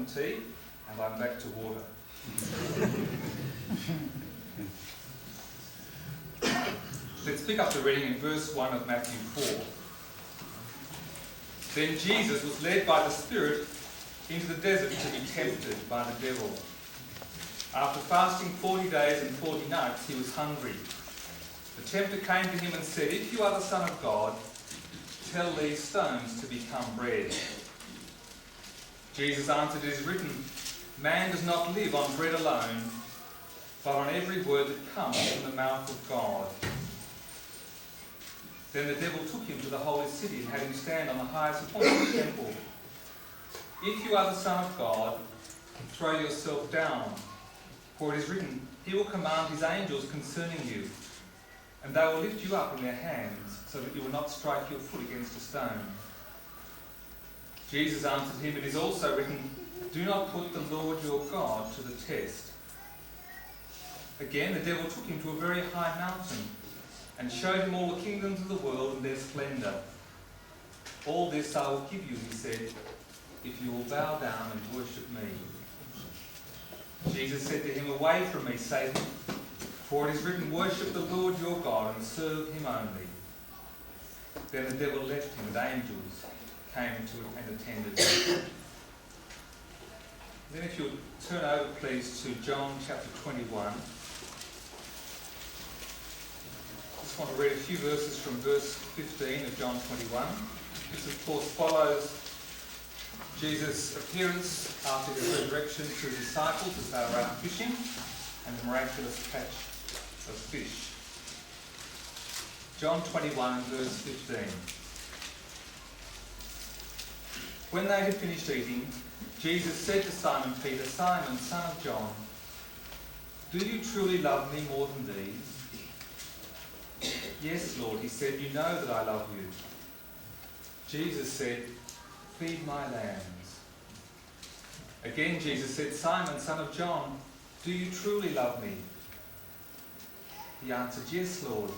some tea, and I'm back to water. Let's pick up the reading in verse 1 of Matthew 4. Then Jesus was led by the Spirit into the desert to be tempted by the devil. After fasting 40 days and 40 nights, he was hungry. The tempter came to him and said, "If you are the Son of God, tell these stones to become bread." Jesus answered, "It is written, man does not live on bread alone, but on every word that comes from the mouth of God." Then the devil took him to the holy city and had him stand on the highest point of the temple. "If you are the Son of God, throw yourself down, for it is written, he will command his angels concerning you, and they will lift you up in their hands, so that you will not strike your foot against a stone." Jesus answered him, "It is also written, do not put the Lord your God to the test." Again, the devil took him to a very high mountain and showed him all the kingdoms of the world and their splendour. "All this I will give you," he said, "if you will bow down and worship me." Jesus said to him, "Away from me, Satan, for it is written, worship the Lord your God and serve him only." Then the devil left him, and angels came to him and attended him. Then if you'll turn over, please, to John chapter 21. I just want to read a few verses from verse 15 of John 21. This, of course, follows Jesus' appearance after his resurrection to his disciples as they were out fishing, and the miraculous catch of fish. John 21 and verse 15. When they had finished eating, Jesus said to Simon Peter, "Simon, son of John, do you truly love me more than these?" "Yes, Lord," he said, "you know that I love you." Jesus said, "Feed my lambs." Again Jesus said, "Simon, son of John, do you truly love me?" He answered, "Yes, Lord,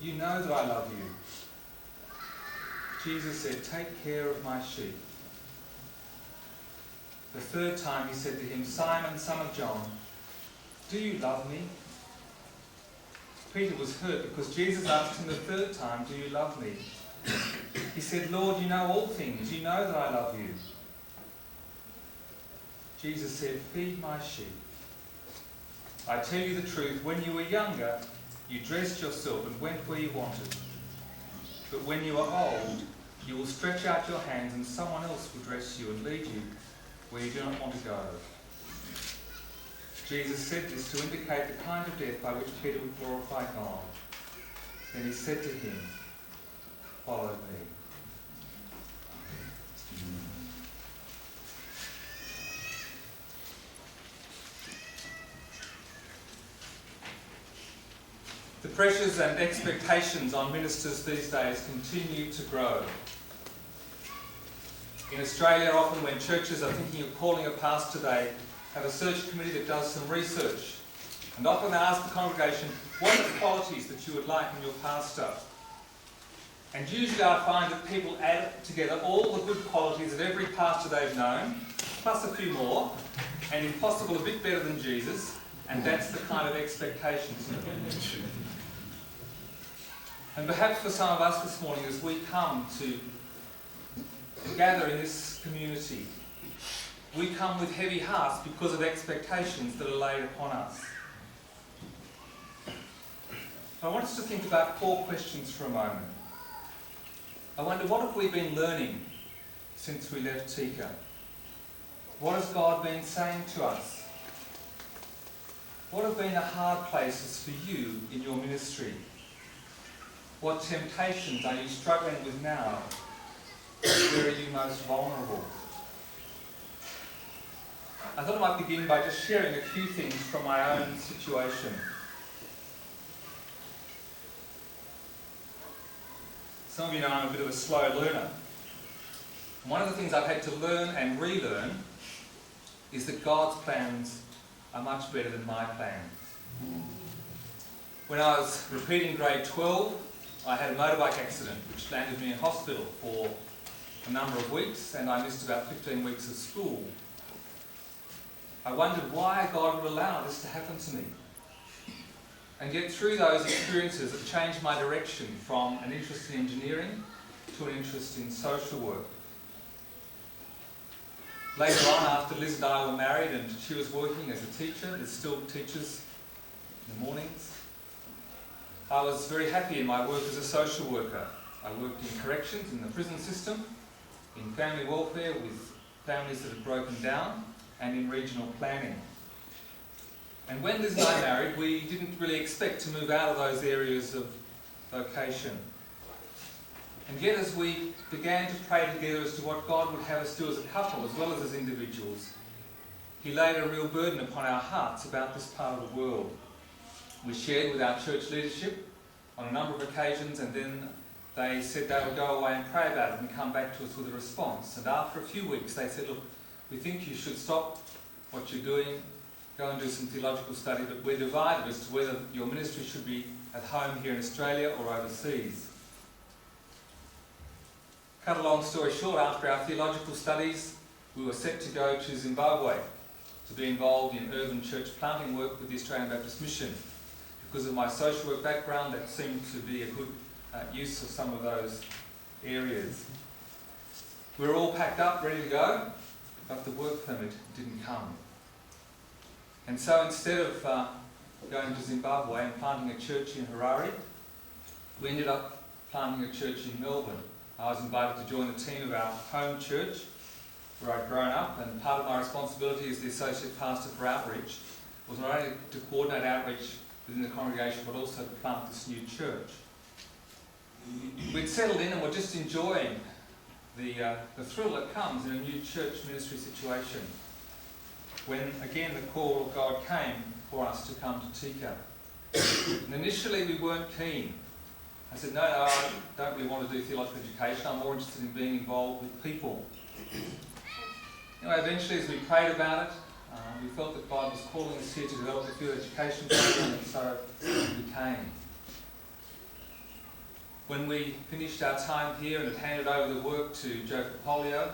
you know that I love you." Jesus said, "Take care of my sheep." The third time he said to him, "Simon, son of John, do you love me?" Peter was hurt because Jesus asked him the third time, "Do you love me?" He said, "Lord, you know all things. You know that I love you." Jesus said, "Feed my sheep. I tell you the truth, when you were younger, you dressed yourself and went where you wanted. But when you are old, you will stretch out your hands and someone else will dress you and lead you where you do not want to go." Jesus said this to indicate the kind of death by which Peter would glorify God. Then he said to him, "Follow me." The pressures and expectations on ministers these days continue to grow. In Australia, often when churches are thinking of calling a pastor, they have a search committee that does some research. And often they ask the congregation, what are the qualities that you would like in your pastor? And usually I find that people add together all the good qualities of every pastor they've known, plus a few more, and if possible a bit better than Jesus, and that's the kind of expectation, isn't it? And perhaps for some of us this morning, as we come to gather in this community, we come with heavy hearts because of expectations that are laid upon us. I want us to think about 4 questions for a moment. I wonder, what have we been learning since we left Tika? What has God been saying to us? What have been the hard places for you in your ministry? What temptations are you struggling with now? Where are you most vulnerable? I thought I might begin by just sharing a few things from my own situation. Some of you know I'm a bit of a slow learner. One of the things I've had to learn and relearn is that God's plans are much better than my plans. When I was repeating grade 12, I had a motorbike accident which landed me in hospital for a number of weeks, and I missed about 15 weeks of school. I wondered why God would allow this to happen to me. And yet through those experiences, it changed my direction from an interest in engineering to an interest in social work. Later on, after Liz and I were married and she was working as a teacher, there's still teachers in the mornings, I was very happy in my work as a social worker. I worked in corrections, in the prison system, in family welfare with families that had broken down, and in regional planning. And when Liz and I married, we didn't really expect to move out of those areas of vocation. And yet as we began to pray together as to what God would have us do as a couple as well as individuals, He laid a real burden upon our hearts about this part of the world. We shared with our church leadership on a number of occasions, and then they said they would go away and pray about it and come back to us with a response. And after a few weeks they said, look, we think you should stop what you're doing, go and do some theological study, but we're divided as to whether your ministry should be at home here in Australia or overseas. Cut a long story short, after our theological studies, we were set to go to Zimbabwe to be involved in urban church planting work with the Australian Baptist Mission. Because of my social work background, that seemed to be a good use of some of those areas. We were all packed up, ready to go, but the work permit didn't come. And so instead of going to Zimbabwe and planting a church in Harare, we ended up planting a church in Melbourne. I was invited to join the team of our home church where I'd grown up, and part of my responsibility as the associate pastor for outreach was not only to coordinate outreach within the congregation but also to plant this new church. We'd settled in and were just enjoying the thrill that comes in a new church ministry situation when again the call of God came for us to come to Tika. And initially we weren't keen. I said, no, I don't really want to do theological education, I'm more interested in being involved with people. Anyway, eventually as we prayed about it, we felt that God was calling us here to develop a field education program, and so we came. When we finished our time here and had handed over the work to Joe Capolio,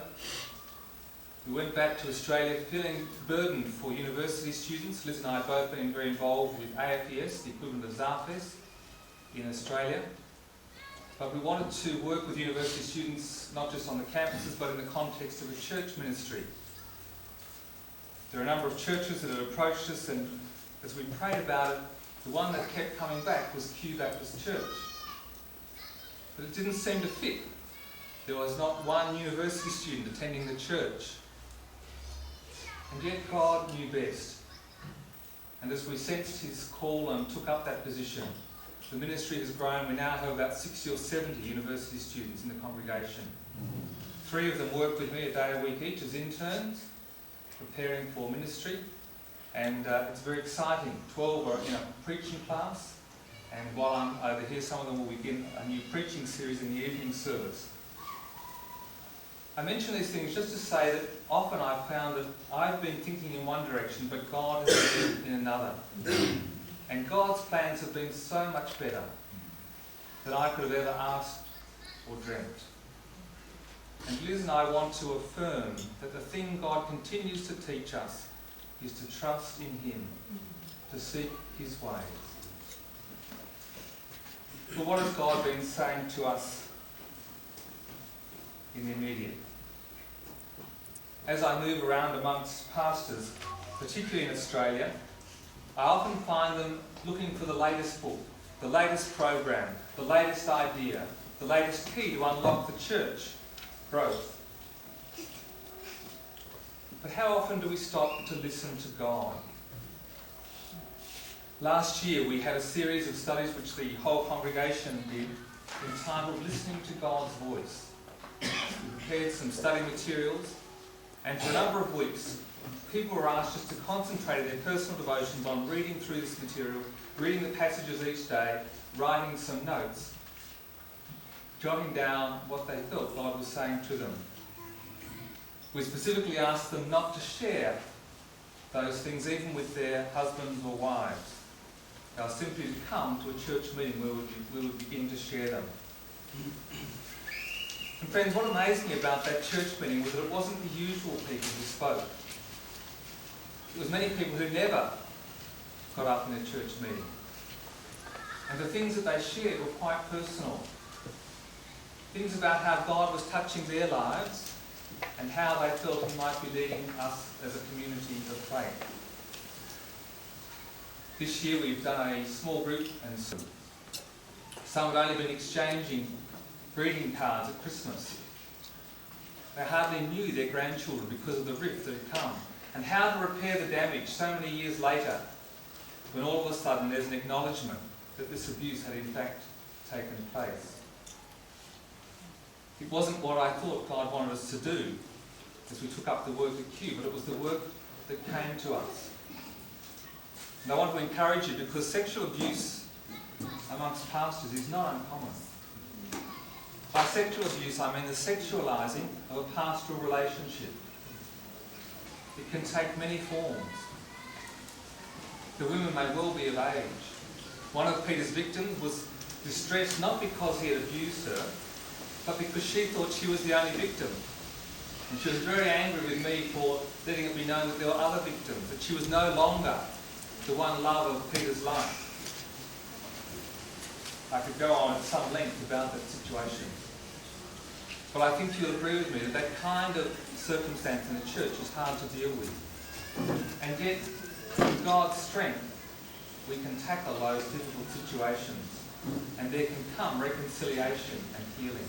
we went back to Australia feeling burdened for university students. Liz and I have both been very involved with AFES, the equivalent of ZAFES, in Australia. But we wanted to work with university students not just on the campuses but in the context of a church ministry. There are a number of churches that had approached us, and as we prayed about it, the one that kept coming back was Kew Baptist Church. But it didn't seem to fit. There was not one university student attending the church. And yet God knew best. And as we sensed His call and took up that position, the ministry has grown. We now have about 60 or 70 university students in the congregation. 3 of them work with me a day a week each as interns, preparing for ministry. And it's very exciting. 12 are in a preaching class. And while I'm over here, some of them will begin a new preaching series in the evening service. I mention these things just to say that often I've found that I've been thinking in one direction, but God has been in another. And God's plans have been so much better than I could have ever asked or dreamt. And Liz and I want to affirm that the thing God continues to teach us is to trust in Him, to seek His ways. But what has God been saying to us in the immediate? As I move around amongst pastors, particularly in Australia, I often find them looking for the latest book, the latest program, the latest idea, the latest key to unlock the church growth. But how often do we stop to listen to God? Last year we had a series of studies which the whole congregation did entitled Listening to God's Voice. We prepared some study materials, and for a number of weeks people were asked just to concentrate in their personal devotions on reading through this material, reading the passages each day, writing some notes, jotting down what they felt God was saying to them. We specifically asked them not to share those things even with their husbands or wives. They were simply to come to a church meeting where we would begin to share them. And friends, what amazed me about that church meeting was that it wasn't the usual people who spoke. It was many people who never got up in a church meeting. And the things that they shared were quite personal. Things about how God was touching their lives and how they felt He might be leading us as a community of faith. This year we've done a small group, and some had only been exchanging greeting cards at Christmas. They hardly knew their grandchildren because of the rift that had come, and how to repair the damage so many years later, when all of a sudden there's an acknowledgement that this abuse had in fact taken place. It wasn't what I thought God wanted us to do as we took up the work at Q, but it was the work that came to us. And I want to encourage you, because sexual abuse amongst pastors is not uncommon. By sexual abuse, I mean the sexualising of a pastoral relationship. It can take many forms. The women may well be of age. One of Peter's victims was distressed not because he had abused her, but because she thought she was the only victim. And she was very angry with me for letting it be known that there were other victims, that she was no longer the one love of Peter's life. I could go on at some length about that situation. But I think you'll agree with me that that kind of circumstance in the church is hard to deal with. And yet, with God's strength, we can tackle those difficult situations, and there can come reconciliation and healing.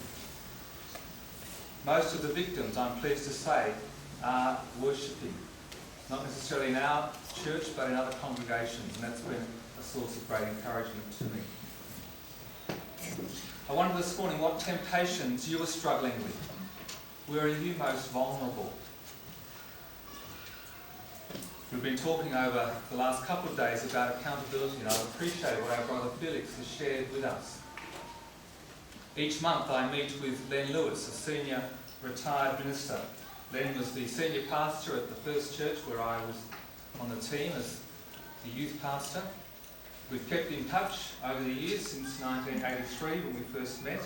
Most of the victims, I'm pleased to say, are worshipping. Not necessarily in our church, but in other congregations, and that's been a source of great encouragement to me. I wonder this morning what temptations you are struggling with. Where are you most vulnerable? We've been talking over the last couple of days about accountability, and I appreciate what our brother Felix has shared with us. Each month I meet with Len Lewis, a senior retired minister. Len was the senior pastor at the first church where I was on the team as the youth pastor. We've kept in touch over the years since 1983 when we first met.